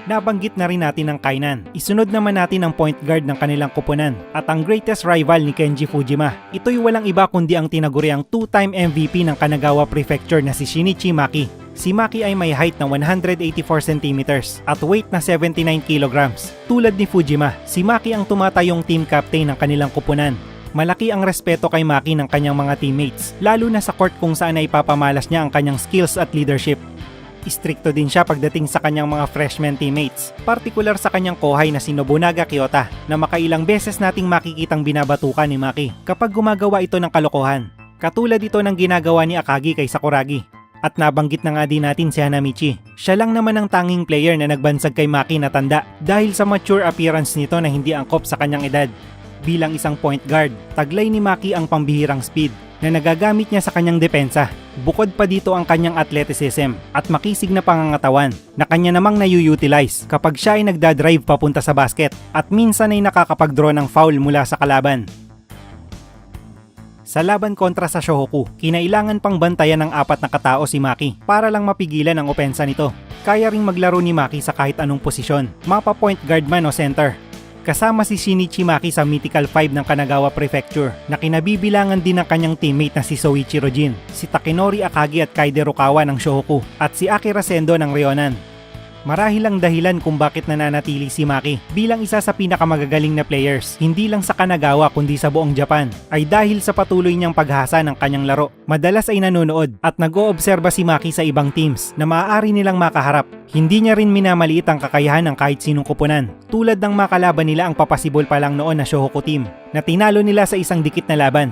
Nabanggit na rin natin ang Kainan. Isunod naman natin ang point guard ng kanilang koponan at ang greatest rival ni Kenji Fujima. Ito'y walang iba kundi ang tinaguriang 2-time MVP ng Kanagawa Prefecture na si Shinichi Maki. Si Maki ay may height na 184 cm at weight na 79 kg. Tulad ni Fujima, si Maki ang tumatayong team captain ng kanilang koponan. Malaki ang respeto kay Maki ng kanyang mga teammates, lalo na sa court kung saan ay papamalas niya ang kanyang skills at leadership. Istrikto din siya pagdating sa kanyang mga freshman teammates, partikular sa kanyang kohai na si Nobunaga Kyota na makailang beses nating makikitang binabatukan ni Maki kapag gumagawa ito ng kalokohan. Katulad ito ng ginagawa ni Akagi kay Sakuragi. At nabanggit na nga din natin si Hanamichi. Siya lang naman ang tanging player na nagbansag kay Maki na tanda dahil sa mature appearance nito na hindi angkop sa kanyang edad. Bilang isang point guard, taglay ni Maki ang pambihirang speed na nagagamit niya sa kanyang depensa. Bukod pa dito ang kanyang athleticism at makisig na pangangatawan na kanya namang nayu-utilize kapag siya ay nagdadrive papunta sa basket at minsan ay nakakapag-draw ng foul mula sa kalaban. Sa laban kontra sa Shohoku, kinailangan pang bantayan ng 4 na katao si Maki para lang mapigilan ang opensa nito. Kaya ring maglaro ni Maki sa kahit anong posisyon, mapa point guard man o center. Kasama si Shinichi Maki sa Mythical 5 ng Kanagawa Prefecture na kinabibilangan din ng kanyang teammate na si Soichiro Jin, si Takenori Akagi at Kaide Rukawa ng Shohoku at si Akira Sendo ng Ryonan. Marahil ang dahilan kung bakit nananatili si Maki bilang isa sa pinakamagagaling na players, hindi lang sa Kanagawa kundi sa buong Japan, ay dahil sa patuloy niyang paghasa ng kanyang laro. Madalas ay nanonood at nag-oobserba si Maki sa ibang teams na maaari nilang makaharap. Hindi niya rin minamaliit ang kakayahan ng kahit sinong koponan, tulad ng makalaban nila ang papasibol pa lang noon na Shohoku team na tinalo nila sa isang dikit na laban.